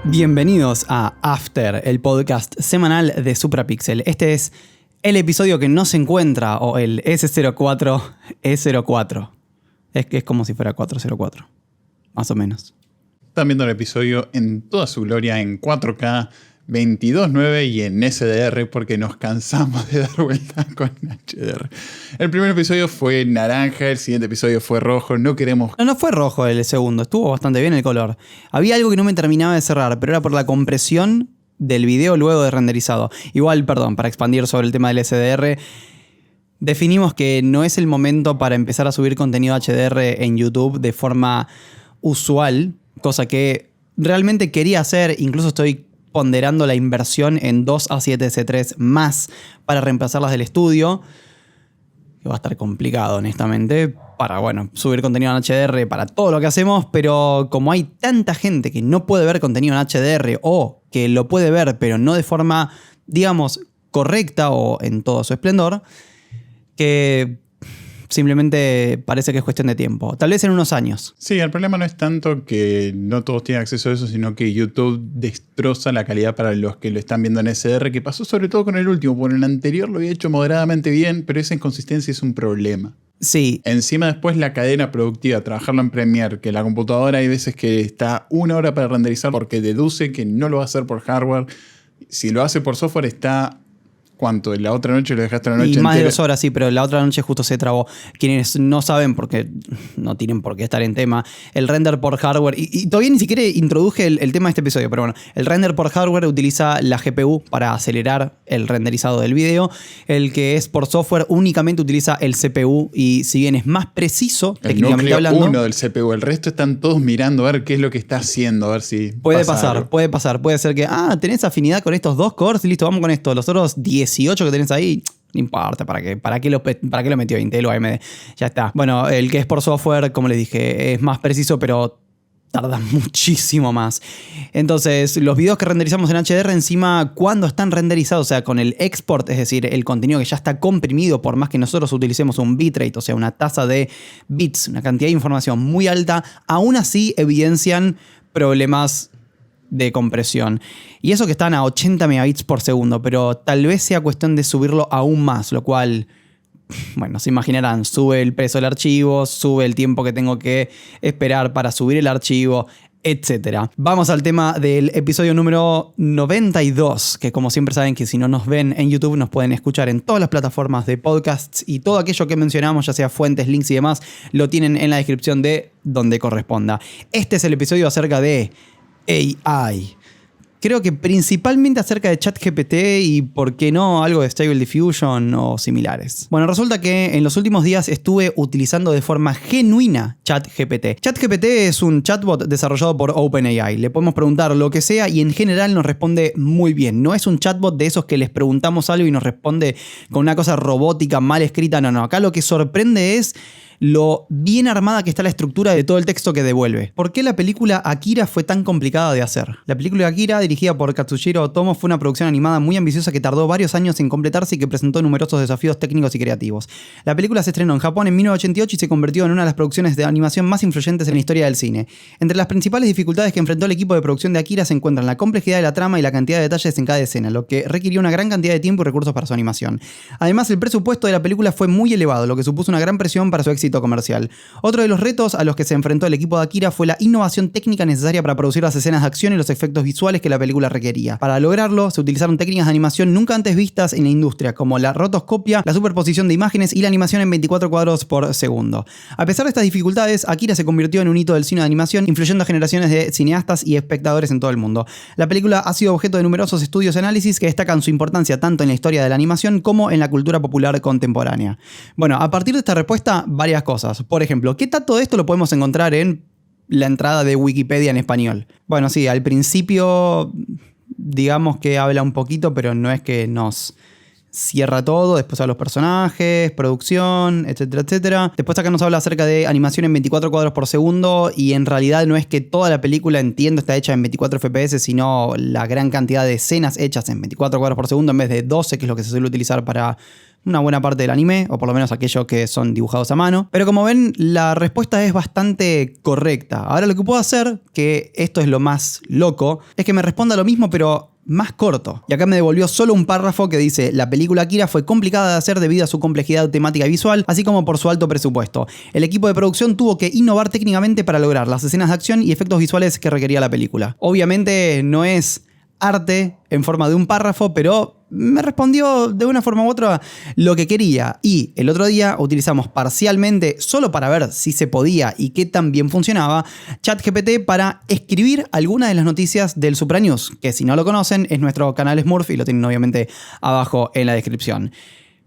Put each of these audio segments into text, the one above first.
Bienvenidos a After, el podcast semanal de Suprapixel. Este es el episodio que no se encuentra, o el S04E04. Es como si fuera 404, más o menos. Están viendo el episodio en toda su gloria en 4K, 22.9 y en SDR porque nos cansamos de dar vueltas con HDR. El primer episodio fue naranja, el siguiente episodio fue rojo, no queremos... No fue rojo el segundo, estuvo bastante bien el color. Había algo que no me terminaba de cerrar, pero era por la compresión del video luego de renderizado. Igual, perdón, para expandir sobre el tema del SDR, definimos que no es el momento para empezar a subir contenido HDR en YouTube de forma usual, cosa que realmente quería hacer, incluso estoy ponderando la inversión en 2 A7C3 más para reemplazarlas del estudio. Que va a estar complicado, honestamente, para subir contenido en HDR para todo lo que hacemos, pero como hay tanta gente que no puede ver contenido en HDR o que lo puede ver, pero no de forma, digamos, correcta o en todo su esplendor, que simplemente parece que es cuestión de tiempo. Tal vez en unos años. Sí, el problema no es tanto que no todos tienen acceso a eso, sino que YouTube destroza la calidad para los que lo están viendo en SDR, que pasó sobre todo con el último. Por el anterior lo había hecho moderadamente bien, pero esa inconsistencia es un problema. Sí. Encima después la cadena productiva, trabajarlo en Premiere, que la computadora hay veces que está 1 hora para renderizar porque deduce que no lo va a hacer por hardware. Si lo hace por software está... ¿Cuánto? ¿La otra noche lo dejaste la noche entera? Y más entera? de 2 horas, sí, pero la otra noche justo se trabó. Quienes no saben, porque no tienen por qué estar en tema, el render por hardware, y todavía ni siquiera introduje el tema de este episodio, pero bueno, el render por hardware utiliza la GPU para acelerar el renderizado del video. El que es por software únicamente utiliza el CPU, y si bien es más preciso, El técnicamente núcleo hablando, 1 del CPU, el resto están todos mirando a ver qué es lo que está haciendo, a ver si puede pasa pasar, algo. puede ser que, tenés afinidad con estos 2 cores, listo, vamos con esto. Los otros 18 que tenés ahí, no importa, ¿para qué lo metió Intel o AMD? Ya está. Bueno, el que es por software, como les dije, es más preciso, pero tarda muchísimo más. Entonces, los videos que renderizamos en HDR, encima, cuando están renderizados, o sea, con el export, es decir, el contenido que ya está comprimido, por más que nosotros utilicemos un bitrate, o sea, una tasa de bits, una cantidad de información muy alta, aún así evidencian problemas de compresión. Y eso que están a 80 megabits por segundo, pero tal vez sea cuestión de subirlo aún más, lo cual, se imaginarán, sube el peso del archivo, sube el tiempo que tengo que esperar para subir el archivo, etc. Vamos al tema del episodio número 92, que como siempre saben que si no nos ven en YouTube nos pueden escuchar en todas las plataformas de podcasts, y todo aquello que mencionamos, ya sea fuentes, links y demás, lo tienen en la descripción de donde corresponda. Este es el episodio acerca de AI. Creo que principalmente acerca de ChatGPT y, ¿por qué no?, algo de Stable Diffusion o similares. Bueno, resulta que en los últimos días estuve utilizando de forma genuina ChatGPT. ChatGPT es un chatbot desarrollado por OpenAI. Le podemos preguntar lo que sea y en general nos responde muy bien. No es un chatbot de esos que les preguntamos algo y nos responde con una cosa robótica, mal escrita. No. Acá lo que sorprende es lo bien armada que está la estructura de todo el texto que devuelve. ¿Por qué la película Akira fue tan complicada de hacer? La película Akira, dirigida por Katsuhiro Otomo, fue una producción animada muy ambiciosa que tardó varios años en completarse y que presentó numerosos desafíos técnicos y creativos. La película se estrenó en Japón en 1988 y se convirtió en una de las producciones de animación más influyentes en la historia del cine. Entre las principales dificultades que enfrentó el equipo de producción de Akira se encuentran la complejidad de la trama y la cantidad de detalles en cada escena, lo que requirió una gran cantidad de tiempo y recursos para su animación. Además, el presupuesto de la película fue muy elevado, lo que supuso una gran presión para su éxito comercial. Otro de los retos a los que se enfrentó el equipo de Akira fue la innovación técnica necesaria para producir las escenas de acción y los efectos visuales que la película requería. Para lograrlo, se utilizaron técnicas de animación nunca antes vistas en la industria, como la rotoscopia, la superposición de imágenes y la animación en 24 cuadros por segundo. A pesar de estas dificultades, Akira se convirtió en un hito del cine de animación, influyendo a generaciones de cineastas y espectadores en todo el mundo. La película ha sido objeto de numerosos estudios y análisis que destacan su importancia tanto en la historia de la animación como en la cultura popular contemporánea. Bueno, a partir de esta respuesta, varias cosas. Por ejemplo, ¿qué tanto de esto lo podemos encontrar en la entrada de Wikipedia en español? Bueno, sí, al principio digamos que habla un poquito, pero no es que nos cierra todo, después a los personajes, producción, etcétera, etcétera. Después acá nos habla acerca de animación en 24 cuadros por segundo y en realidad no es que toda la película, entiendo, está hecha en 24 FPS, sino la gran cantidad de escenas hechas en 24 cuadros por segundo en vez de 12, que es lo que se suele utilizar para una buena parte del anime, o por lo menos aquellos que son dibujados a mano. Pero como ven, la respuesta es bastante correcta. Ahora lo que puedo hacer, que esto es lo más loco, es que me responda lo mismo, pero más corto. Y acá me devolvió solo un párrafo que dice: la película Akira fue complicada de hacer debido a su complejidad temática y visual, así como por su alto presupuesto. El equipo de producción tuvo que innovar técnicamente para lograr las escenas de acción y efectos visuales que requería la película. Obviamente no es arte en forma de un párrafo, pero me respondió de una forma u otra lo que quería. Y el otro día utilizamos parcialmente, solo para ver si se podía y qué tan bien funcionaba, ChatGPT para escribir algunas de las noticias del Supra News, que si no lo conocen es nuestro canal Smurf y lo tienen obviamente abajo en la descripción.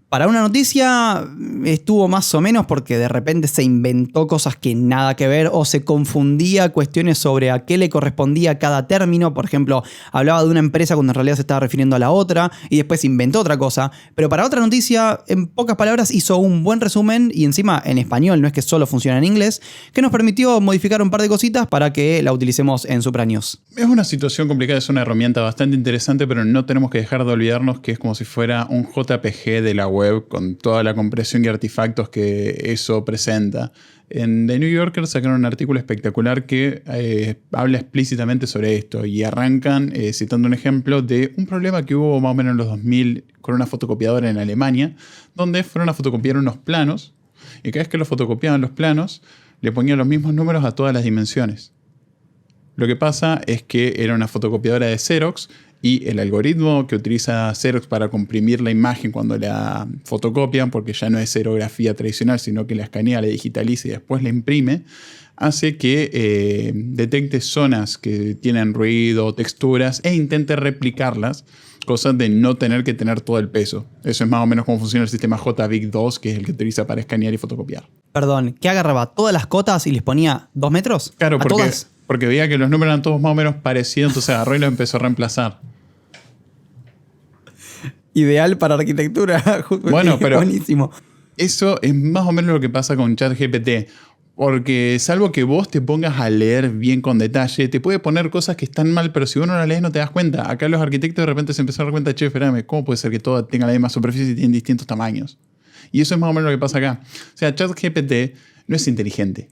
Para una noticia estuvo más o menos porque de repente se inventó cosas que nada que ver o se confundía cuestiones sobre a qué le correspondía cada término. Por ejemplo, hablaba de una empresa cuando en realidad se estaba refiriendo a la otra y después inventó otra cosa. Pero para otra noticia, en pocas palabras, hizo un buen resumen y encima en español, no es que solo funciona en inglés, que nos permitió modificar un par de cositas para que la utilicemos en Supra News. Es una situación complicada, es una herramienta bastante interesante, pero no tenemos que dejar de olvidarnos que es como si fuera un JPG de la web con toda la compresión y artefactos que eso presenta. En The New Yorker sacaron un artículo espectacular que habla explícitamente sobre esto y arrancan citando un ejemplo de un problema que hubo más o menos en los 2000 con una fotocopiadora en Alemania, donde fueron a fotocopiar unos planos y cada vez que los fotocopiaban los planos le ponían los mismos números a todas las dimensiones. Lo que pasa es que era una fotocopiadora de Xerox y el algoritmo que utiliza Xerox para comprimir la imagen cuando la fotocopian, porque ya no es serografía tradicional, sino que la escanea, la digitaliza y después la imprime, hace que detecte zonas que tienen ruido o texturas e intente replicarlas, cosa de no tener que tener todo el peso. Eso es más o menos cómo funciona el sistema JBIC2, que es el que utiliza para escanear y fotocopiar. Perdón, ¿que agarraba todas las cotas y les ponía 2 metros? Claro, ¿A todas? Porque veía que los números eran todos más o menos parecidos, entonces agarró y lo empezó a reemplazar. Ideal para arquitectura. Bueno, pero buenísimo. Eso es más o menos lo que pasa con ChatGPT. Porque salvo que vos te pongas a leer bien con detalle, te puede poner cosas que están mal, pero si vos no las lees no te das cuenta. Acá los arquitectos de repente se empezaron a dar cuenta: che, espérame, ¿cómo puede ser que todo tenga la misma superficie y tienen distintos tamaños? Y eso es más o menos lo que pasa acá. O sea, ChatGPT no es inteligente.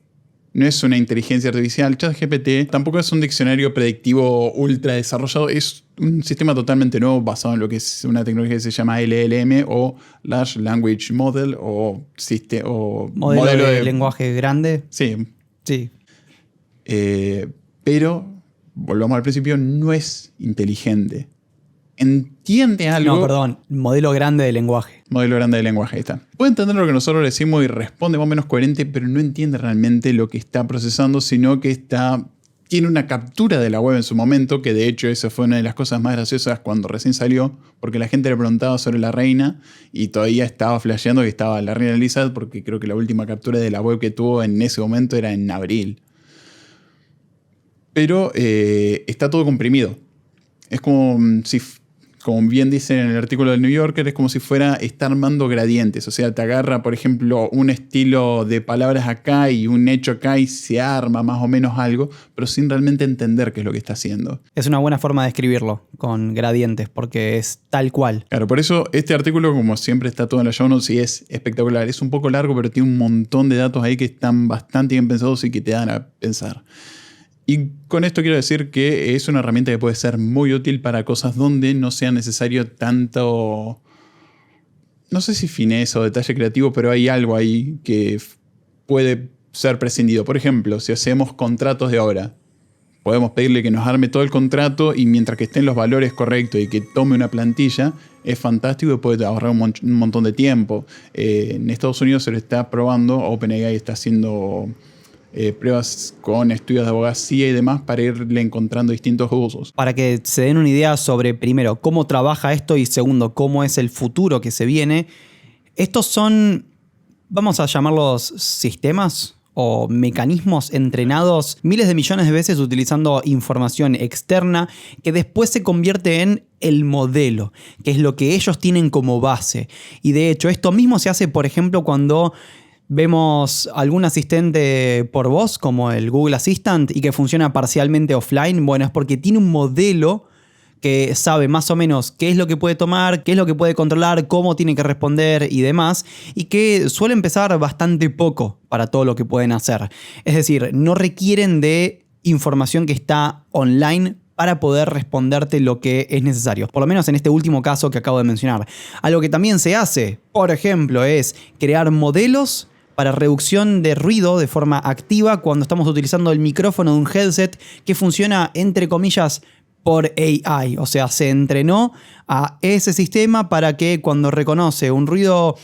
No es una inteligencia artificial. ChatGPT tampoco es un diccionario predictivo ultra desarrollado. Es un sistema totalmente nuevo basado en lo que es una tecnología que se llama LLM o Large Language Model o modelo de lenguaje grande. Sí. Sí. Pero, volvamos al principio, no es inteligente. Entiende algo. No, perdón, modelo grande de lenguaje. Modelo grande de lenguaje, ahí está. Puede entender lo que nosotros le decimos y responde más o menos coherente, pero no entiende realmente lo que está procesando, sino que tiene una captura de la web en su momento, que de hecho esa fue una de las cosas más graciosas cuando recién salió, porque la gente le preguntaba sobre la reina y todavía estaba flasheando que estaba la reina Elizabeth, porque creo que la última captura de la web que tuvo en ese momento era en abril. Pero está todo comprimido. Es como si... Como bien dice en el artículo del New Yorker, es como si está armando gradientes. O sea, te agarra, por ejemplo, un estilo de palabras acá y un hecho acá y se arma más o menos algo, pero sin realmente entender qué es lo que está haciendo. Es una buena forma de escribirlo, con gradientes, porque es tal cual. Claro, por eso este artículo, como siempre, está todo en los show notes y es espectacular. Es un poco largo, pero tiene un montón de datos ahí que están bastante bien pensados y que te dan a pensar. Y con esto quiero decir que es una herramienta que puede ser muy útil para cosas donde no sea necesario tanto, no sé si fineza o detalle creativo, pero hay algo ahí que puede ser prescindido. Por ejemplo, si hacemos contratos de obra, podemos pedirle que nos arme todo el contrato y mientras que estén los valores correctos y que tome una plantilla, es fantástico y puede ahorrar un montón de tiempo. En Estados Unidos se lo está probando, OpenAI está haciendo... pruebas con estudios de abogacía y demás para irle encontrando distintos usos. Para que se den una idea sobre, primero, cómo trabaja esto y segundo, cómo es el futuro que se viene. Estos son, vamos a llamarlos sistemas o mecanismos entrenados miles de millones de veces utilizando información externa que después se convierte en el modelo, que es lo que ellos tienen como base. Y de hecho, esto mismo se hace, por ejemplo, cuando vemos algún asistente por voz, como el Google Assistant, y que funciona parcialmente offline. Bueno, es porque tiene un modelo que sabe más o menos qué es lo que puede tomar, qué es lo que puede controlar, cómo tiene que responder y demás, y que suele empezar bastante poco para todo lo que pueden hacer. Es decir, no requieren de información que está online para poder responderte lo que es necesario. Por lo menos en este último caso que acabo de mencionar. Algo que también se hace, por ejemplo, es crear modelos para reducción de ruido de forma activa cuando estamos utilizando el micrófono de un headset que funciona, entre comillas, por AI. O sea, se entrenó a ese sistema para que cuando reconoce un ruido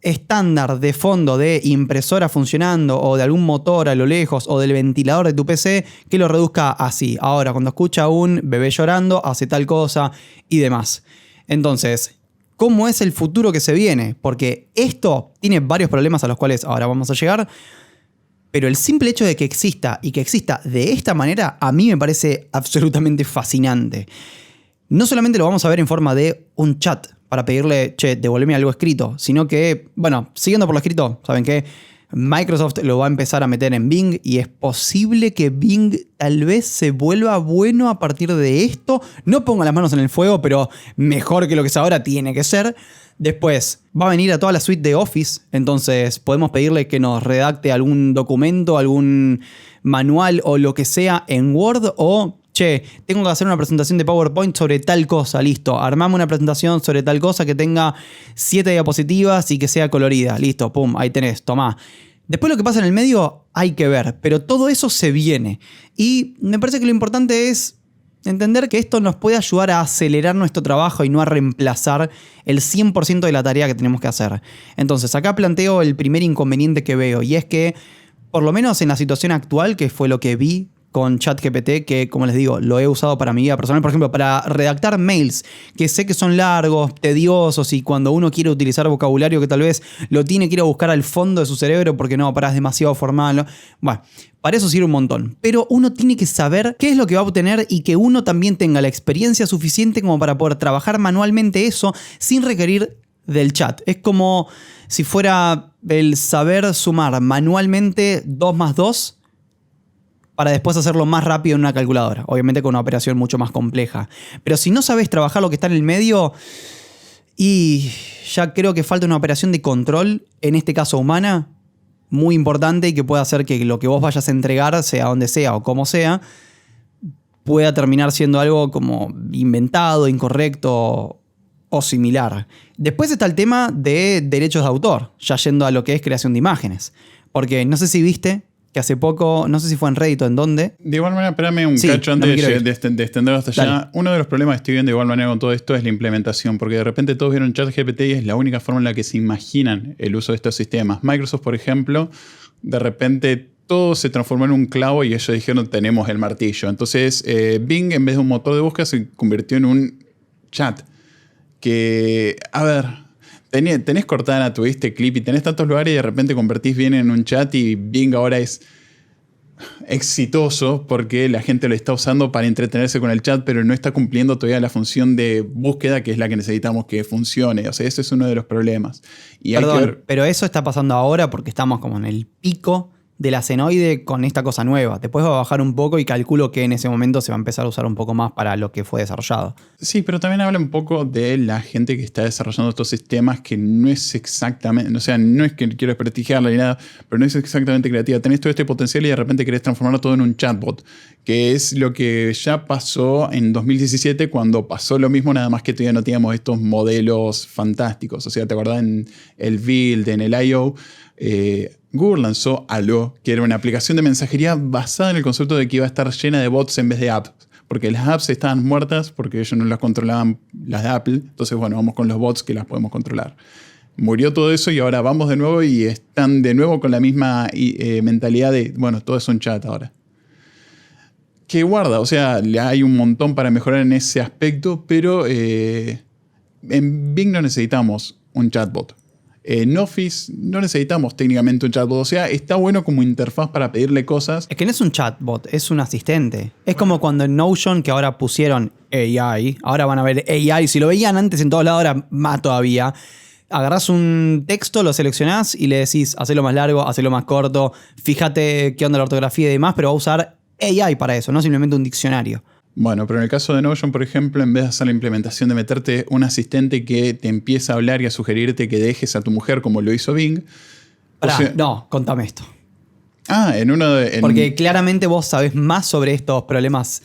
estándar de fondo de impresora funcionando o de algún motor a lo lejos o del ventilador de tu PC, que lo reduzca así. Ahora, cuando escucha un bebé llorando, hace tal cosa y demás. Entonces, ¿cómo es el futuro que se viene? Porque esto tiene varios problemas a los cuales ahora vamos a llegar, pero el simple hecho de que exista y que exista de esta manera a mí me parece absolutamente fascinante. No solamente lo vamos a ver en forma de un chat para pedirle, che, devolveme algo escrito, sino que, bueno, siguiendo por lo escrito, ¿saben qué? Microsoft lo va a empezar a meter en Bing y es posible que Bing tal vez se vuelva bueno a partir de esto. No pongo las manos en el fuego, pero mejor que lo que es ahora tiene que ser. Después va a venir a toda la suite de Office, entonces podemos pedirle que nos redacte algún documento, algún manual o lo que sea en Word o... Che, tengo que hacer una presentación de PowerPoint sobre tal cosa, listo. Armame una presentación sobre tal cosa que tenga 7 diapositivas y que sea colorida. Listo, pum, ahí tenés, tomá. Después lo que pasa en el medio hay que ver, pero todo eso se viene. Y me parece que lo importante es entender que esto nos puede ayudar a acelerar nuestro trabajo y no a reemplazar el 100% de la tarea que tenemos que hacer. Entonces, acá planteo el primer inconveniente que veo, y es que, por lo menos en la situación actual, que fue lo que vi con ChatGPT, que como les digo, lo he usado para mi vida personal, por ejemplo, para redactar mails, que sé que son largos, tediosos, y cuando uno quiere utilizar vocabulario que tal vez lo tiene que ir a buscar al fondo de su cerebro porque no, es demasiado formal. Bueno, para eso sirve un montón. Pero uno tiene que saber qué es lo que va a obtener y que uno también tenga la experiencia suficiente como para poder trabajar manualmente eso sin requerir del chat. Es como si fuera el saber sumar manualmente 2 más 2 para después hacerlo más rápido en una calculadora. Obviamente con una operación mucho más compleja. Pero si no sabes trabajar lo que está en el medio, y ya creo que falta una operación de control, en este caso humana, muy importante y que pueda hacer que lo que vos vayas a entregar, sea donde sea o como sea, pueda terminar siendo algo como inventado, incorrecto o similar. Después está el tema de derechos de autor, ya yendo a lo que es creación de imágenes. Porque no sé si viste que hace poco, no sé si fue en Reddit o en dónde. De igual manera, espérame un cacho antes de extenderlo hasta allá. Dale. Uno de los problemas que estoy viendo de igual manera con todo esto es la implementación, porque de repente todos vieron ChatGPT y es la única forma en la que se imaginan el uso de estos sistemas. Microsoft, por ejemplo, de repente todo se transformó en un clavo y ellos dijeron tenemos el martillo. Entonces Bing, en vez de un motor de búsqueda, se convirtió en un chat. Que, a ver, tenés Cortana, tuviste Clip y tenés tantos lugares y de repente convertís bien en un chat y Bing ahora es exitoso porque la gente lo está usando para entretenerse con el chat, pero no está cumpliendo todavía la función de búsqueda que es la que necesitamos que funcione. O sea, ese es uno de los problemas. Y Perdón, hay que ver... pero eso está pasando ahora porque estamos como en el pico de la senoide con esta cosa nueva. Después va a bajar un poco y calculo que en ese momento se va a empezar a usar un poco más para lo que fue desarrollado. Sí, pero también habla un poco de la gente que está desarrollando estos sistemas que no es exactamente, o sea, no es que quiero desprestigiarla ni nada, pero no es exactamente creativa. Tenés todo este potencial y de repente querés transformarlo todo en un chatbot, que es lo que ya pasó en 2017 cuando pasó lo mismo, nada más que todavía no teníamos estos modelos fantásticos. O sea, ¿te acordás en el Build, en el I.O.? Google lanzó Allo, que era una aplicación de mensajería basada en el concepto de que iba a estar llena de bots en vez de apps. Porque las apps estaban muertas porque ellos no las controlaban, las de Apple. Entonces, bueno, vamos con los bots que las podemos controlar. Murió todo eso y ahora vamos de nuevo y están de nuevo con la misma mentalidad de, bueno, todo es un chat ahora. Que guarda, o sea, hay un montón para mejorar en ese aspecto, pero en Bing no necesitamos un chatbot. En Office no necesitamos técnicamente un chatbot. O sea, está bueno como interfaz para pedirle cosas. Es que no es un chatbot, es un asistente. Es como cuando en Notion, que ahora pusieron AI, ahora van a ver AI. Si lo veían antes en todos lados, ahora más todavía. Agarrás un texto, lo seleccionás y le decís, hacelo más largo, hacelo más corto, fíjate qué onda la ortografía y demás, pero va a usar AI para eso, no simplemente un diccionario. Bueno, pero en el caso de Notion, por ejemplo, en vez de hacer la implementación de meterte un asistente que te empieza a hablar y a sugerirte que dejes a tu mujer como lo hizo Bing. Pará, no, contame esto. En uno de... Porque claramente vos sabés más sobre estos problemas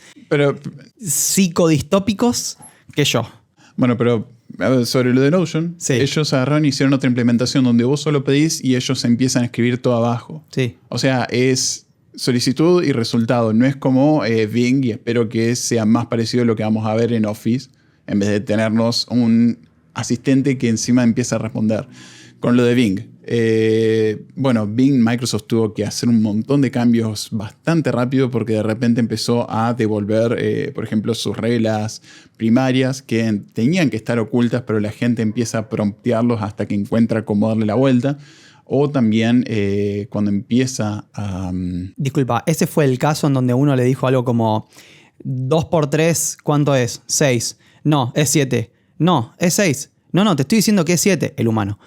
psicodistópicos que yo. Bueno, pero a ver, sobre lo de Notion, sí. Ellos agarraron y hicieron otra implementación donde vos solo pedís y ellos empiezan a escribir todo abajo. Sí. O sea, es solicitud y resultado. No es como Bing, y espero que sea más parecido a lo que vamos a ver en Office, en vez de tenernos un asistente que encima empieza a responder. Con lo de Bing. Bing, Microsoft tuvo que hacer un montón de cambios bastante rápido porque de repente empezó a devolver, por ejemplo, sus reglas primarias que tenían que estar ocultas, pero la gente empieza a promptearlos hasta que encuentra cómo darle la vuelta. O también cuando empieza a... Disculpa, ese fue el caso en donde uno le dijo algo como 2 por 3, ¿cuánto es? 6. No, es 7. No, es 6. No, te estoy diciendo que es 7, el humano.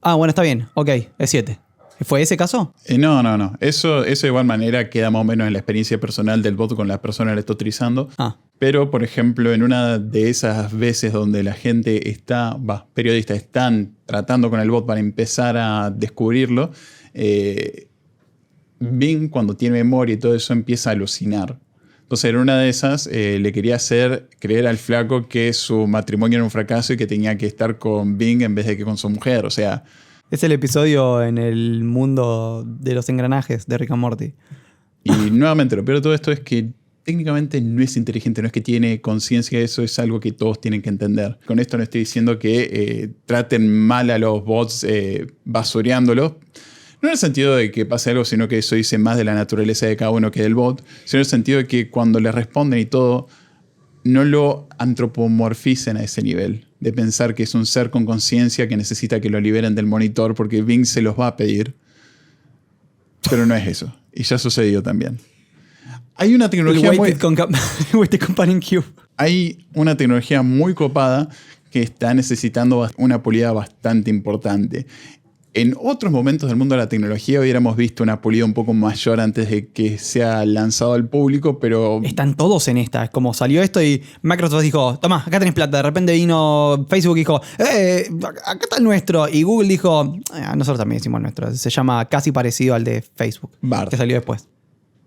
Ah, bueno, está bien. Ok, es 7. ¿Fue ese caso? No. Eso de igual manera queda más o menos en la experiencia personal del bot con la persona que lo está utilizando. Pero, por ejemplo, en una de esas veces donde la gente periodistas están tratando con el bot para empezar a descubrirlo, Bing, cuando tiene memoria y todo eso, empieza a alucinar. Entonces, en una de esas, le quería hacer creer al flaco que su matrimonio era un fracaso y que tenía que estar con Bing en vez de que con su mujer. O sea... Es el episodio en el mundo de los engranajes de Rick and Morty. Y nuevamente, lo peor de todo esto es que técnicamente no es inteligente, no es que tiene conciencia, eso es algo que todos tienen que entender. Con esto no estoy diciendo que traten mal a los bots basureándolos. No en el sentido de que pase algo, sino que eso dice más de la naturaleza de cada uno que del bot, sino en el sentido de que cuando le responden y todo, no lo antropomorficen a ese nivel, de pensar que es un ser con conciencia que necesita que lo liberen del monitor porque Bing se los va a pedir. Pero no es eso. Y ya sucedió también. Hay una tecnología Hay una tecnología muy copada que está necesitando una pulida bastante importante. En otros momentos del mundo de la tecnología hubiéramos visto una pulida un poco mayor antes de que sea lanzado al público, pero... Están todos en esta. Es como salió esto y Microsoft dijo, toma, acá tenés plata. De repente vino Facebook y dijo, acá está el nuestro. Y Google dijo, nosotros también hicimos el nuestro. Se llama casi parecido al de Facebook. Bard. Que salió después.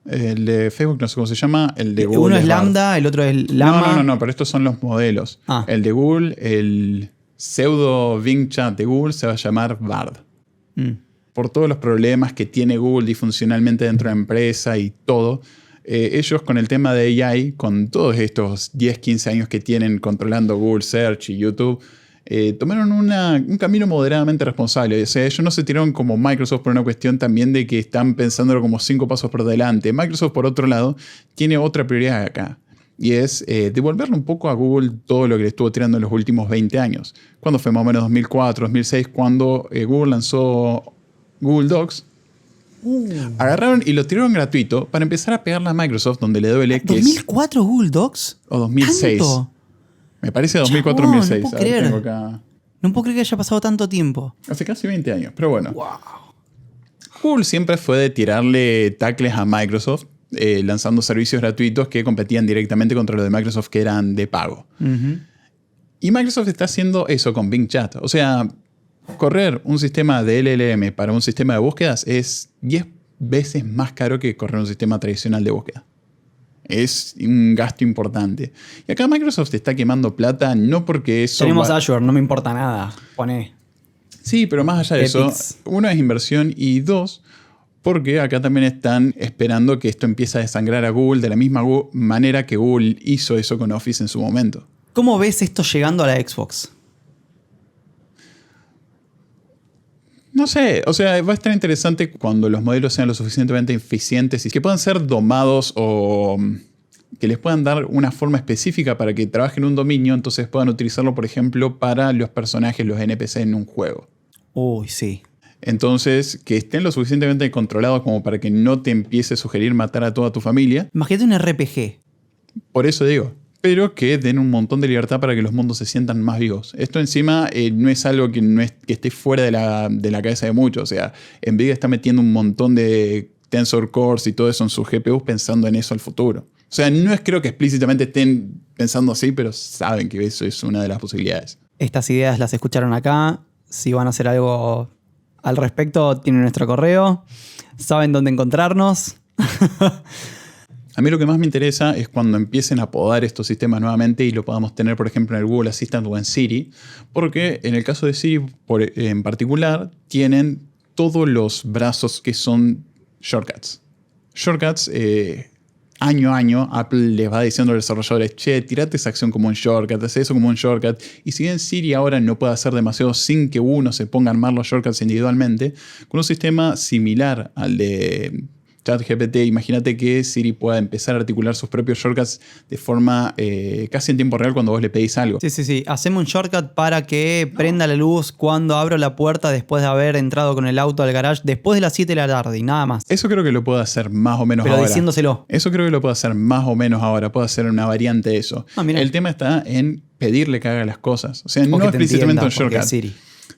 El de Facebook no sé cómo se llama. El de Google uno es Lambda, Bard. El otro es Llama. No, pero estos son los modelos. El de Google, el pseudo Bing Chat de Google se va a llamar Bard. Por todos los problemas que tiene Google disfuncionalmente dentro de la empresa y todo, ellos con el tema de AI, con todos estos 10, 15 años que tienen controlando Google Search y YouTube, tomaron un camino moderadamente responsable. O sea, ellos no se tiraron como Microsoft por una cuestión también de que están pensándolo como 5 pasos por delante. Microsoft, por otro lado, tiene otra prioridad acá. Y es devolverle un poco a Google todo lo que le estuvo tirando en los últimos 20 años. Cuando fue más o menos 2004, 2006, cuando Google lanzó Google Docs. Agarraron y lo tiraron gratuito para empezar a pegarle a Microsoft, donde le duele que ¿2004 Google Docs? O 2006. ¿Tanto? Me parece 2004-2006. No puedo creer. No puedo creer que haya pasado tanto tiempo. Hace casi 20 años, pero bueno. Wow. Google siempre fue de tirarle tacles a Microsoft, lanzando servicios gratuitos que competían directamente contra los de Microsoft que eran de pago. Y Microsoft está haciendo eso con Bing Chat. O sea, correr un sistema de LLM para un sistema de búsquedas es 10 veces más caro que correr un sistema tradicional de búsqueda. Es un gasto importante. Y acá Microsoft está quemando plata no porque eso... Tenemos Azure, no me importa nada. Poné. Sí, pero más allá de eso, uno es inversión y dos, porque acá también están esperando que esto empiece a desangrar a Google de la misma manera que Google hizo eso con Office en su momento. ¿Cómo ves esto llegando a la Xbox? No sé, o sea, va a estar interesante cuando los modelos sean lo suficientemente eficientes y que puedan ser domados o que les puedan dar una forma específica para que trabajen un dominio, entonces puedan utilizarlo, por ejemplo, para los personajes, los NPC en un juego. Uy, sí. Entonces, que estén lo suficientemente controlados como para que no te empiece a sugerir matar a toda tu familia. Imagínate un RPG. Por eso digo. Pero que den un montón de libertad para que los mundos se sientan más vivos. Esto encima no es algo que esté fuera de la cabeza de muchos. O sea, Nvidia está metiendo un montón de Tensor Cores y todo eso en sus GPUs pensando en eso al futuro. O sea, no es creo que explícitamente estén pensando así, pero saben que eso es una de las posibilidades. Estas ideas las escucharon acá. Si van a hacer algo al respecto, tienen nuestro correo. Saben dónde encontrarnos. A mí lo que más me interesa es cuando empiecen a podar estos sistemas nuevamente y lo podamos tener, por ejemplo, en el Google Assistant o en Siri, porque en el caso de Siri en particular, tienen todos los brazos que son shortcuts. Shortcuts, año a año, Apple les va diciendo a los desarrolladores, che, tirate esa acción como un shortcut, haz eso como un shortcut. Y si bien Siri ahora no puede hacer demasiado sin que uno se ponga a armar los shortcuts individualmente, con un sistema similar al de ChatGPT, imagínate que Siri pueda empezar a articular sus propios shortcuts de forma casi en tiempo real cuando vos le pedís algo. Sí. Haceme un shortcut para que prenda la luz cuando abro la puerta después de haber entrado con el auto al garage después de las 7 de la tarde y nada más. Eso creo que lo puedo hacer más o menos Pero ahora. diciéndoselo. Eso creo que lo puedo hacer más o menos ahora. Puedo hacer una variante de eso. El tema está en pedirle que haga las cosas. O sea, no explícitamente un shortcut. Siri.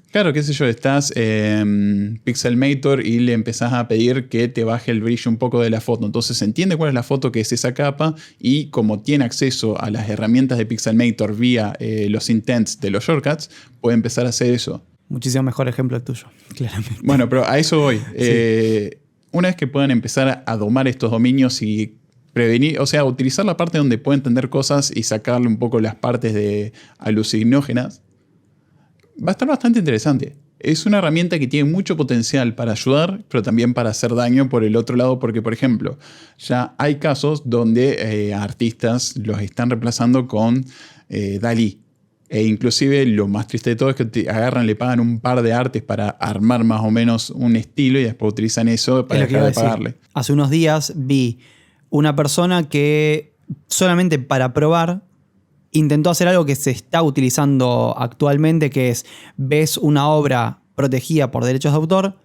Claro, qué sé yo, estás en Pixelmator y le empezás a pedir que te baje el brillo un poco de la foto. Entonces entiende cuál es la foto que es esa capa y como tiene acceso a las herramientas de Pixelmator vía los intents de los shortcuts, puede empezar a hacer eso. Muchísimo mejor ejemplo el tuyo, claramente. Bueno, pero a eso voy. Sí. Una vez que puedan empezar a domar estos dominios y prevenir, o sea, utilizar la parte donde puede entender cosas y sacarle un poco las partes de alucinógenas, va a estar bastante interesante. Es una herramienta que tiene mucho potencial para ayudar, pero también para hacer daño por el otro lado, porque, por ejemplo, ya hay casos donde artistas los están reemplazando con DALL-E. E inclusive lo más triste de todo es que te agarran, le pagan un par de artes para armar más o menos un estilo y después utilizan eso para dejar de pagarle. Hace unos días vi una persona que solamente para probar intentó hacer algo que se está utilizando actualmente, que es, ves una obra protegida por derechos de autor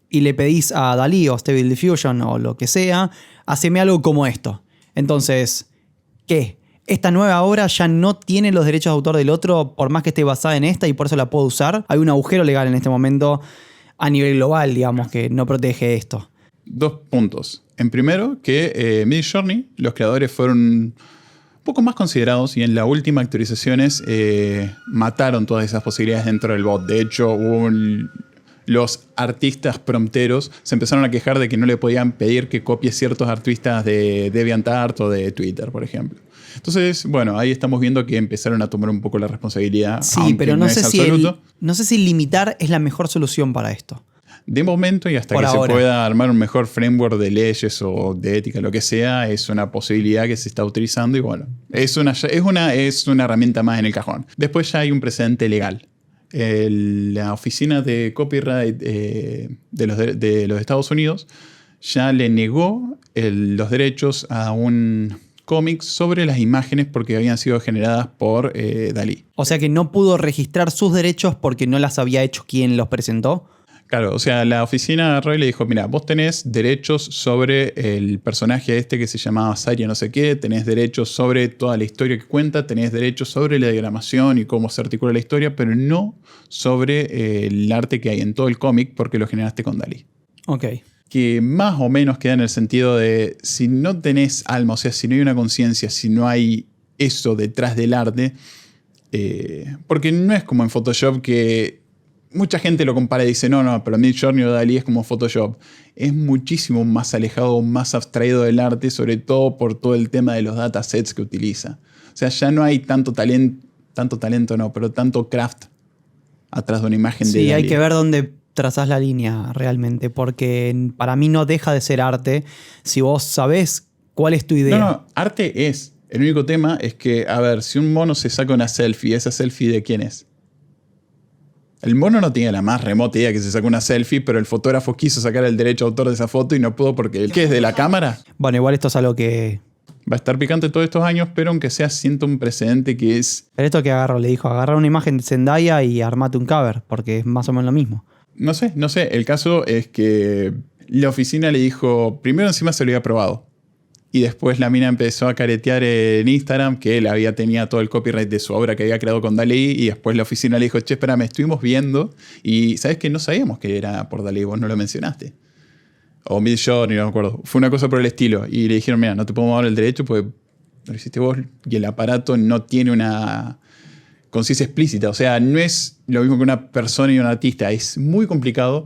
y le pedís a DALL-E o Stable Diffusion o lo que sea, haceme algo como esto. Entonces, ¿qué? Esta nueva obra ya no tiene los derechos de autor del otro, por más que esté basada en esta y por eso la puedo usar. Hay un agujero legal en este momento a nivel global, digamos, que no protege esto. 2 puntos. En primero, que Midjourney, los creadores fueron poco más considerados y en las últimas actualizaciones mataron todas esas posibilidades dentro del bot. De hecho, los artistas prompteros se empezaron a quejar de que no le podían pedir que copie ciertos artistas de DeviantArt o de Twitter, por ejemplo. Entonces, bueno, ahí estamos viendo que empezaron a tomar un poco la responsabilidad. Sí, pero no sé si limitar es la mejor solución para esto. De momento y hasta que se pueda armar un mejor framework de leyes o de ética, lo que sea, es una posibilidad que se está utilizando y bueno, es una herramienta más en el cajón. Después ya hay un precedente legal. La oficina de copyright de los Estados Unidos ya le negó los derechos a un cómic sobre las imágenes porque habían sido generadas por DALL-E. O sea que no pudo registrar sus derechos porque no las había hecho quien los presentó. Claro, o sea, la oficina agarró y le dijo, mira, vos tenés derechos sobre el personaje este que se llamaba Saria no sé qué, tenés derechos sobre toda la historia que cuenta, tenés derechos sobre la diagramación y cómo se articula la historia, pero no sobre el arte que hay en todo el cómic porque lo generaste con DALL-E. Ok. Que más o menos queda en el sentido de, si no tenés alma, o sea, si no hay una conciencia, si no hay eso detrás del arte, porque no es como en Photoshop que mucha gente lo compara y dice, no, pero Midjourney o DALL-E es como Photoshop. Es muchísimo más alejado, más abstraído del arte, sobre todo por todo el tema de los datasets que utiliza. O sea, ya no hay tanto talento no, pero tanto craft atrás de una imagen de DALL-E. Sí, hay que ver dónde trazás la línea realmente, porque para mí no deja de ser arte si vos sabés cuál es tu idea. No, arte es. El único tema es que, a ver, si un mono se saca una selfie, ¿esa selfie de quién es? El mono no tiene la más remota idea que se sacó una selfie, pero el fotógrafo quiso sacar el derecho de autor de esa foto y no pudo porque ¿qué es de la cámara? Bueno, igual esto es algo que va a estar picante todos estos años, pero aunque sea siento un precedente que es... Pero esto que agarró, le dijo, agarrar una imagen de Zendaya y armate un cover, porque es más o menos lo mismo. No sé. El caso es que la oficina le dijo, primero encima se lo había probado. Y después la mina empezó a caretear en Instagram que él tenía todo el copyright de su obra que había creado con DALL-E. Y después la oficina le dijo, che, espérame, estuvimos viendo. Y sabes que no sabíamos que era por DALL-E, vos no lo mencionaste. O Midjourney, no me acuerdo. Fue una cosa por el estilo. Y le dijeron, mira, no te podemos dar el derecho porque lo hiciste vos. Y el aparato no tiene una conciencia explícita. O sea, no es lo mismo que una persona y un artista. Es muy complicado.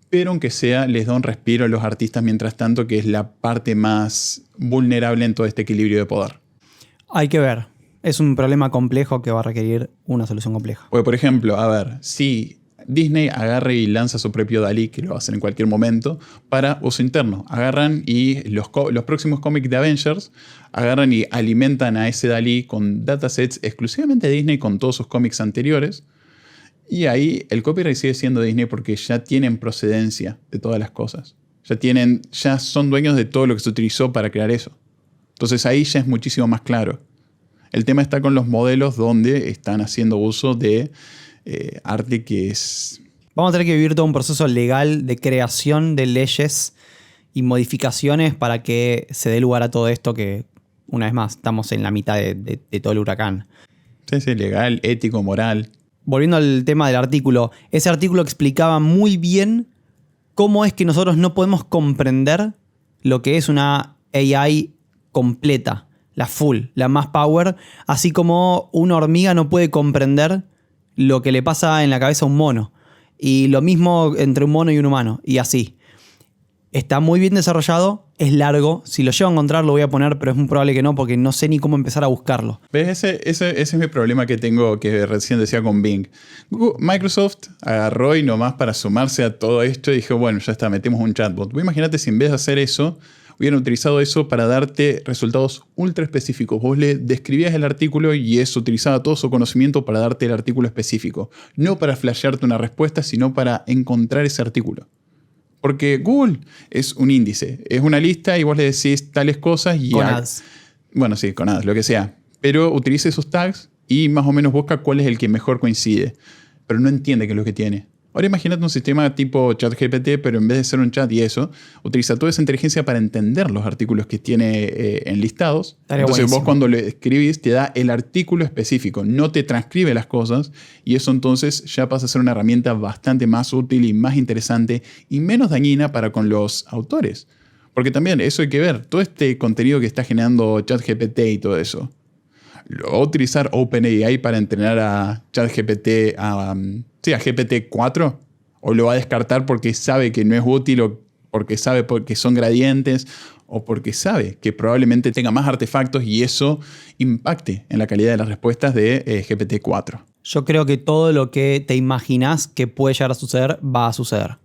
Pero aunque sea, les da un respiro a los artistas mientras tanto, que es la parte más vulnerable en todo este equilibrio de poder. Hay que ver. Es un problema complejo que va a requerir una solución compleja. Porque, por ejemplo, a ver, si Disney agarra y lanza su propio DALL-E, que lo hacen en cualquier momento, para uso interno. Agarran y los próximos cómics de Avengers agarran y alimentan a ese DALL-E con datasets exclusivamente de Disney con todos sus cómics anteriores. Y ahí el copyright sigue siendo Disney porque ya tienen procedencia de todas las cosas. Ya son dueños de todo lo que se utilizó para crear eso. Entonces ahí ya es muchísimo más claro. El tema está con los modelos donde están haciendo uso de arte que es... Vamos a tener que vivir todo un proceso legal de creación de leyes y modificaciones para que se dé lugar a todo esto que, una vez más, estamos en la mitad de todo el huracán. Sí, legal, ético, moral. Volviendo al tema del artículo, ese artículo explicaba muy bien cómo es que nosotros no podemos comprender lo que es una AI completa, la full, la más power, así como una hormiga no puede comprender lo que le pasa en la cabeza a un mono. Y lo mismo entre un mono y un humano, y así. Está muy bien desarrollado, es largo. Si lo llego a encontrar lo voy a poner, pero es muy probable que no, porque no sé ni cómo empezar a buscarlo. ¿Ves? Ese es mi problema que tengo, que recién decía con Bing. Microsoft agarró y nomás para sumarse a todo esto dijo, bueno, ya está, metemos un chatbot. Imagínate si en vez de hacer eso, hubieran utilizado eso para darte resultados ultra específicos. Vos le describías el artículo y eso utilizaba todo su conocimiento para darte el artículo específico. No para flashearte una respuesta, sino para encontrar ese artículo. Porque Google es un índice, es una lista y vos le decís tales cosas y... Con ads. Bueno, sí, con ads, lo que sea. Pero utiliza esos tags y más o menos busca cuál es el que mejor coincide. Pero no entiende qué es lo que tiene. Ahora imagínate un sistema tipo ChatGPT, pero en vez de ser un chat y eso, utiliza toda esa inteligencia para entender los artículos que tiene enlistados. Entonces buenísimo. Vos cuando le escribís te da el artículo específico, no te transcribe las cosas y eso entonces ya pasa a ser una herramienta bastante más útil y más interesante y menos dañina para con los autores. Porque también eso hay que ver, todo este contenido que está generando ChatGPT y todo eso, ¿lo va a utilizar OpenAI para entrenar a ChatGPT, a GPT-4? ¿O lo va a descartar porque sabe que no es útil o porque sabe porque son gradientes o porque sabe que probablemente tenga más artefactos y eso impacte en la calidad de las respuestas de GPT-4? Yo creo que todo lo que te imaginas que puede llegar a suceder, va a suceder.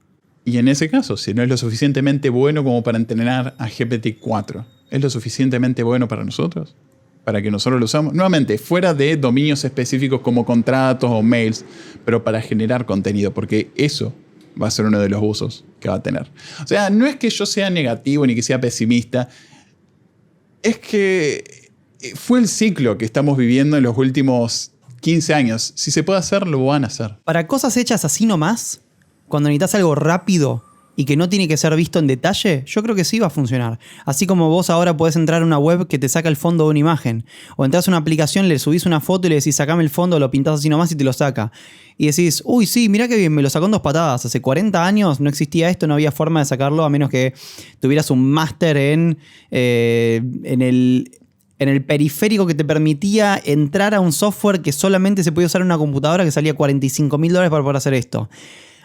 Y en ese caso, si no es lo suficientemente bueno como para entrenar a GPT-4, ¿es lo suficientemente bueno para nosotros? Para que nosotros lo usamos, nuevamente, fuera de dominios específicos como contratos o mails, pero para generar contenido, porque eso va a ser uno de los usos que va a tener. O sea, no es que yo sea negativo ni que sea pesimista, es que fue el ciclo que estamos viviendo en los últimos 15 años. Si se puede hacer, lo van a hacer. Para cosas hechas así nomás, cuando necesitas algo rápido y que no tiene que ser visto en detalle, yo creo que sí va a funcionar. Así como vos ahora podés entrar a una web que te saca el fondo de una imagen. O entras a una aplicación, le subís una foto y le decís sacame el fondo, lo pintás así nomás y te lo saca. Y decís, uy, sí, mirá qué bien, me lo sacó en 2 patadas. Hace 40 años no existía esto, no había forma de sacarlo a menos que tuvieras un máster en el periférico que te permitía entrar a un software que solamente se podía usar en una computadora que salía $45.000 para poder hacer esto.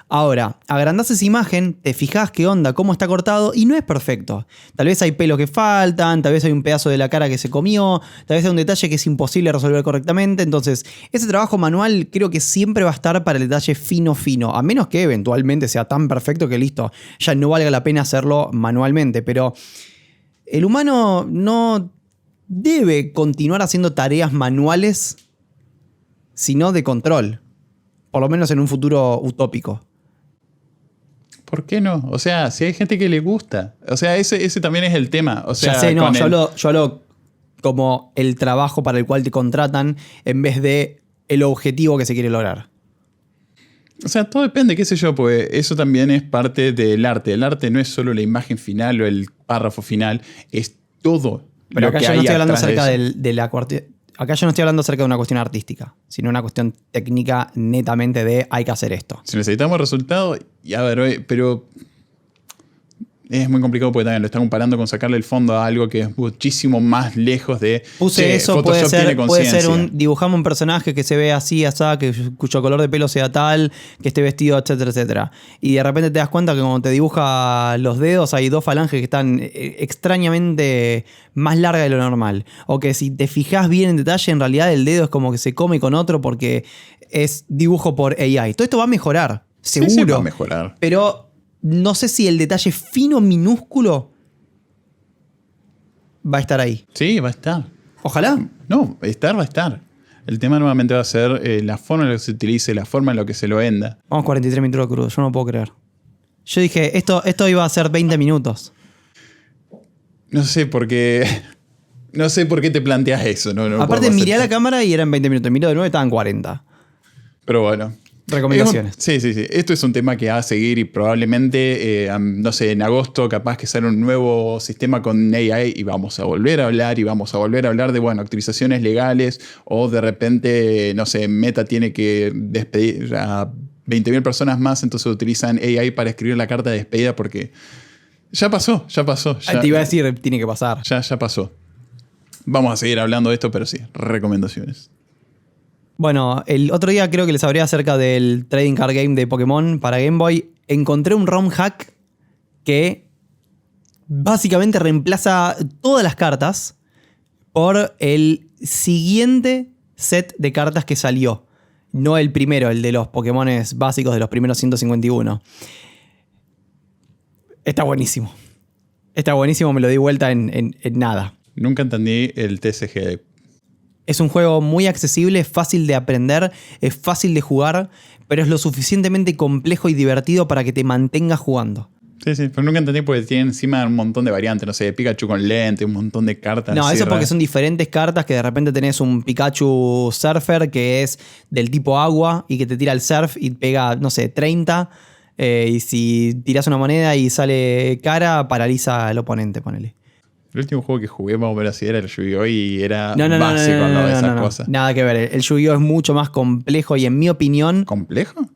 Ahora, agrandás esa imagen, te fijás qué onda, cómo está cortado y no es perfecto. Tal vez hay pelos que faltan, tal vez hay un pedazo de la cara que se comió, tal vez hay un detalle que es imposible resolver correctamente. Entonces, ese trabajo manual creo que siempre va a estar para el detalle fino, a menos que eventualmente sea tan perfecto que listo, ya no valga la pena hacerlo manualmente. Pero el humano no debe continuar haciendo tareas manuales, sino de control. Por lo menos en un futuro utópico. ¿Por qué no? O sea, si hay gente que le gusta. O sea, ese también es el tema. O sea, ya sé, no, yo hablo como el trabajo para el cual te contratan en vez de el objetivo que se quiere lograr. O sea, todo depende, qué sé yo, pues eso también es parte del arte. El arte no es solo la imagen final o el párrafo final, es todo. Pero lo acá que yo no hay estoy hablando atrás acerca de eso. de la acá yo no estoy hablando acerca de una cuestión artística, sino una cuestión técnica netamente de hay que hacer esto. Si necesitamos resultados, ya ver, pero es muy complicado porque también lo están comparando con sacarle el fondo a algo que es muchísimo más lejos de. Puse eso, puede Photoshop tiene ser conciencia. dibujamos un personaje que se ve así, asá, cuyo color de pelo sea tal, que esté vestido, etcétera, etcétera. Y de repente te das cuenta que cuando te dibuja los dedos hay dos falanges que están extrañamente más largas de lo normal. O que si te fijas bien en detalle, en realidad el dedo es como que se come con otro porque es dibujo por AI. Todo esto va a mejorar, seguro. Sí, va a mejorar. Pero no sé si el detalle fino, minúsculo, va a estar ahí. Sí, va a estar. Ojalá. No, va a estar. El tema nuevamente va a ser la forma en la que se utilice, la forma en la que se lo venda. Vamos 43 minutos crudos, yo no puedo creer. Yo dije, esto iba a ser 20 minutos. No sé por qué. No sé por qué te planteas eso. No Aparte, podemos miré a la hacer- cámara y eran 20 minutos. Miré de nuevo y estaban 40. Pero bueno. Recomendaciones. Sí. Esto es un tema que va a seguir y probablemente, no sé, en agosto capaz que sale un nuevo sistema con AI y vamos a volver a hablar y vamos a volver a hablar de, bueno, actualizaciones legales o de repente, no sé, Meta tiene que despedir a 20.000 personas más, entonces utilizan AI para escribir la carta de despedida porque ya pasó. Ya, Te iba a decir, tiene que pasar. ya pasó. Vamos a seguir hablando de esto, pero sí, recomendaciones. Bueno, el otro día creo que les hablé acerca del Trading Card Game de Pokémon para Game Boy. Encontré un ROM hack que básicamente reemplaza todas las cartas por el siguiente set de cartas que salió. No el primero, el de los Pokémones básicos de los primeros 151. Está buenísimo. Me lo di vuelta en nada. Nunca entendí el TCG. Es un juego muy accesible, es fácil de aprender, es fácil de jugar, pero es lo suficientemente complejo y divertido para que te mantengas jugando. Sí, pero nunca entendí porque tiene encima un montón de variantes, no sé, Pikachu con lente, un montón de cartas. No, así eso porque raras. son diferentes cartas que de repente tenés un Pikachu Surfer que es del tipo agua y que te tira el surf y pega, no sé, 30. Y si tirás una moneda y sale cara, paraliza al oponente, ponele. El último juego que jugué más o menos así era el Yu-Gi-Oh! Y era básico al lado de esas cosas. Nada que ver. El Yu-Gi-Oh! Es mucho más complejo y en mi opinión... ¿Complejo?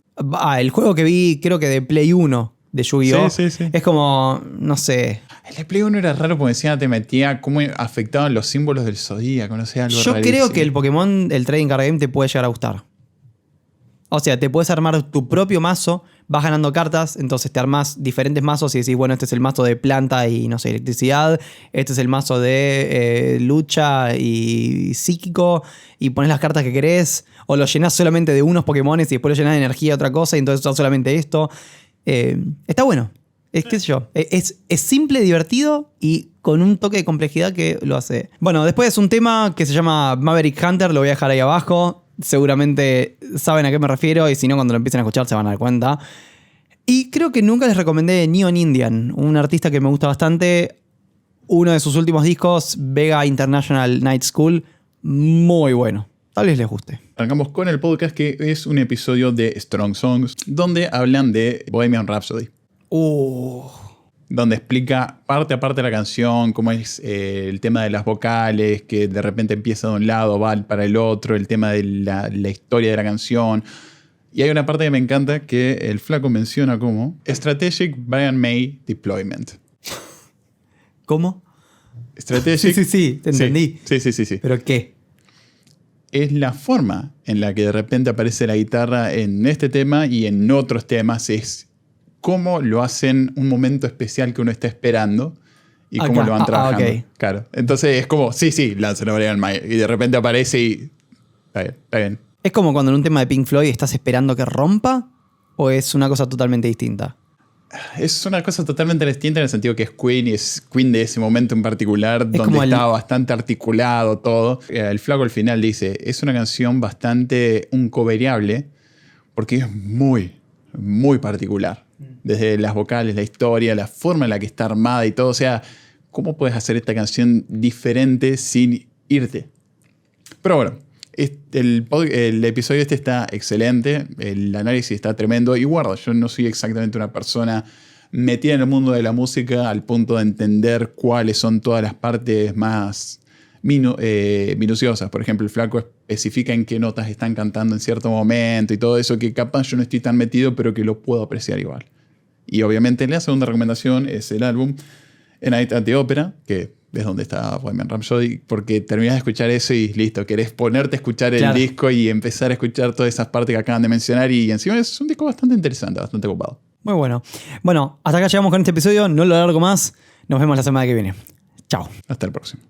El juego que vi, creo que de Play 1 de Yu-Gi-Oh! Sí. Es como, no sé... El de Play 1 era raro porque encima te metía cómo afectaban los símbolos del zodíaco, no sé, algo Yo rarísimo. creo que el Pokémon, el Trading Card Game, te puede llegar a gustar. O sea, te puedes armar tu propio mazo, vas ganando cartas, entonces te armas diferentes mazos y decís, bueno, este es el mazo de planta y, no sé, electricidad, este es el mazo de lucha y psíquico, y pones las cartas que querés, o lo llenás solamente de unos Pokémones y después lo llenás de energía a otra cosa y entonces usás solamente esto. Está bueno. Es qué sé yo. Es simple, divertido y con un toque de complejidad que lo hace. Bueno, después es un tema que se llama Maverick Hunter, lo voy a dejar ahí abajo. Seguramente saben a qué me refiero y si no, cuando lo empiecen a escuchar se van a dar cuenta. Y creo que nunca les recomendé Neon Indian, un artista que me gusta bastante. Uno de sus últimos discos, Vega International Night School, muy bueno. Tal vez les guste. Arrancamos con el podcast que es un episodio de Strong Songs donde hablan de Bohemian Rhapsody. Donde explica parte a parte de la canción, cómo es el tema de las vocales, que de repente empieza de un lado, va para el otro, el tema de la historia de la canción. Y hay una parte que me encanta que el flaco menciona como Strategic Brian May Deployment. ¿Cómo? Strategic. Sí, te entendí. Sí. ¿Pero qué? Es la forma en la que de repente aparece la guitarra en este tema y en otros temas. Es cómo lo hacen un momento especial que uno está esperando y cómo lo van trabajando. Okay. Claro. Entonces es como, sí, Lance Brian May. Y de repente aparece y... Está bien. ¿Es como cuando en un tema de Pink Floyd estás esperando que rompa? ¿O es una cosa totalmente distinta? Es una cosa totalmente distinta en el sentido que es Queen y es Queen de ese momento en particular, es donde estaba bastante articulado todo. El flaco al final dice, es una canción bastante uncoverable porque es muy, muy particular. Desde las vocales, la historia, la forma en la que está armada y todo. O sea, ¿cómo puedes hacer esta canción diferente sin irte? Pero bueno, El episodio este está excelente, el análisis está tremendo y guarda, yo no soy exactamente una persona metida en el mundo de la música al punto de entender cuáles son todas las partes más minuciosas. Por ejemplo, el flaco especifica en qué notas están cantando en cierto momento y todo eso que capaz yo no estoy tan metido, pero que lo puedo apreciar igual. Y obviamente la segunda recomendación es el álbum A Night at the Opera, que es donde está Bohemian Rhapsody, porque terminás de escuchar eso y listo, querés ponerte a escuchar el disco y empezar a escuchar todas esas partes que acaban de mencionar, y encima es un disco bastante interesante, bastante ocupado. Muy bueno. Bueno, hasta acá llegamos con este episodio, no lo alargo más, nos vemos la semana que viene. Chao. Hasta el próximo.